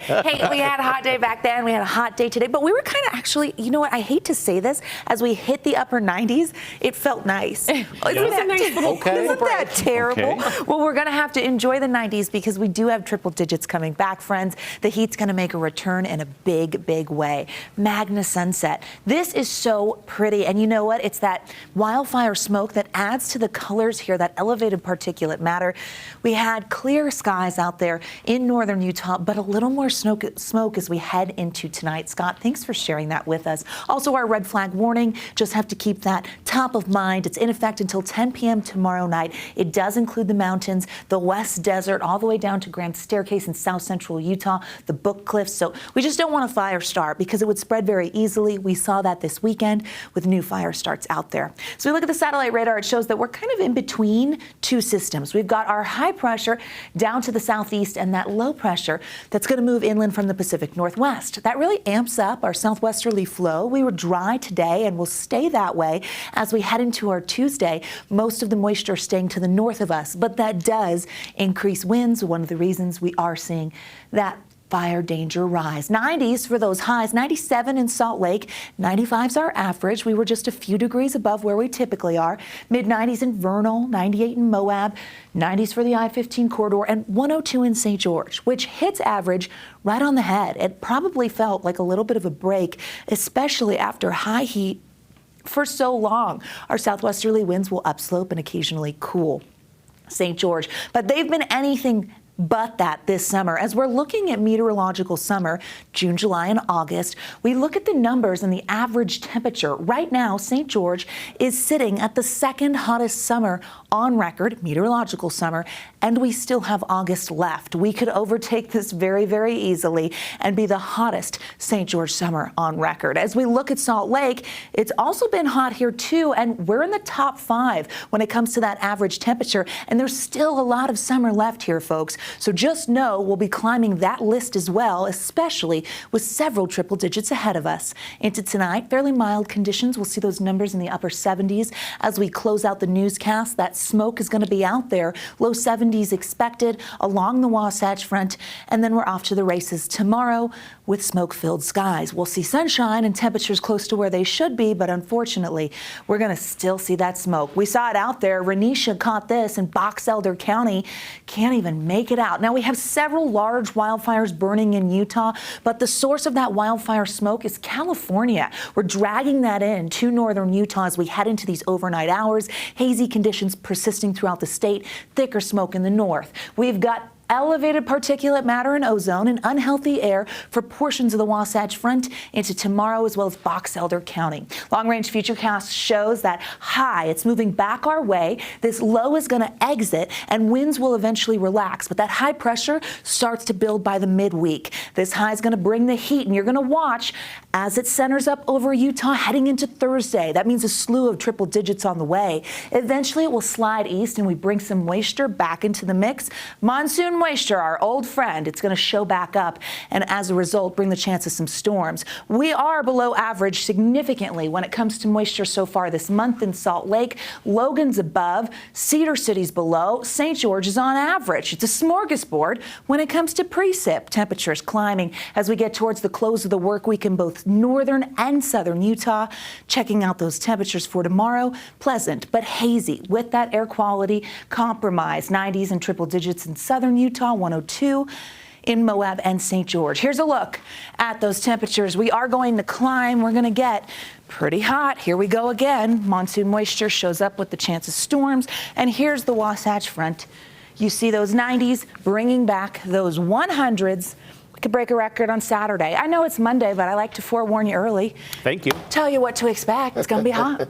Hey, we had a hot day back then. We had a hot day today, but we were kind of actually, you know what? I hate to say this. As we hit the upper 90s, it felt nice. Isn't that terrible? Okay. Well, we're going to have to enjoy the 90s because we do have triple digits coming back, friends. The heat's going to make a return in a big, big way. Magna sunset. This is so pretty. And you know what? It's that wildfire smoke that adds to the colors here, that elevated particulate matter. We had clear skies out there in northern Utah, but a little more smoke as we head into tonight. Scott, thanks for sharing that with us. Also, our red flag warning, just have to keep that top of mind. It's in effect until 10 p.m. tomorrow night. It does include the mountains, the West Desert, all the way down to Grand Staircase in south central Utah, the Book Cliffs. So we just don't want a fire start because it would spread very easily. We saw that this weekend with new fire starts out there. So we look at the satellite radar. It shows that we're kind of in between two systems. We've got our high pressure down to the southeast and that low pressure that's going to move inland from the Pacific Northwest. That really amps up our southwesterly flow. We were dry today and will stay that way as we head into our Tuesday. Most of the moisture staying to the north of us, but that does increase winds. One of the reasons we are seeing that fire danger rise. 90s for those highs, 97 in Salt Lake, 95's our average. We were just a few degrees above where we typically are. Mid-90s in Vernal, 98 in Moab, 90s for the I-15 corridor, and 102 in St. George, which hits average right on the head. It probably felt like a little bit of a break, especially after high heat for so long. Our southwesterly winds will upslope and occasionally cool St. George, but they've been anything but that this summer. As we're looking at meteorological summer, June, July, and August, we look at the numbers and the average temperature. Right now, St. George is sitting at the second hottest summer on record, meteorological summer, and we still have August left. We could overtake this very, very easily and be the hottest St. George summer on record. As we look at Salt Lake, it's also been hot here too, and we're in the top 5 when it comes to that average temperature, and there's still a lot of summer left here, folks. So just know we'll be climbing that list as well, especially with several triple digits ahead of us. Into tonight, fairly mild conditions. We'll see those numbers in the upper 70s as we close out the newscast. That smoke is going to be out there. Low 70s expected along the Wasatch Front, and then we're off to the races tomorrow with smoke-filled skies. We'll see sunshine and temperatures close to where they should be, but unfortunately, we're going to still see that smoke. We saw it out there. Renisha caught this in Box Elder County. Can't even make it out. Now, we have several large wildfires burning in Utah, but the source of that wildfire smoke is California. We're dragging that in to northern Utah as we head into these overnight hours. Hazy conditions persisting throughout the state, thicker smoke in the north. We've got elevated particulate matter and ozone and unhealthy air for portions of the Wasatch Front into tomorrow, as well as Box Elder County. Long-range futurecast shows that high, it's moving back our way. This low is going to exit and winds will eventually relax, but that high pressure starts to build by the midweek. This high is going to bring the heat, and you're going to watch as it centers up over Utah heading into Thursday. That means a slew of triple digits on the way. Eventually, it will slide east and we bring some moisture back into the mix. Monsoon moisture, our old friend, it's going to show back up and as a result bring the chance of some storms. We are below average significantly when it comes to moisture so far this month in Salt Lake. Logan's above, Cedar City's below, St. George is on average. It's a smorgasbord when it comes to precip. Temperatures climbing as we get towards the close of the work week in both northern and southern Utah. Checking out those temperatures for tomorrow, pleasant but hazy with that air quality compromise. 90s and triple digits in southern Utah. 102 in Moab and St. George. Here's a look at those temperatures. We are going to climb. We're going to get pretty hot. Here we go again. Monsoon moisture shows up with the chance of storms. And here's the Wasatch Front. You see those 90s bringing back those 100s. We could break a record on Saturday. I know it's Monday, but I like to forewarn you early. Thank you. Tell you what to expect. It's going to be hot.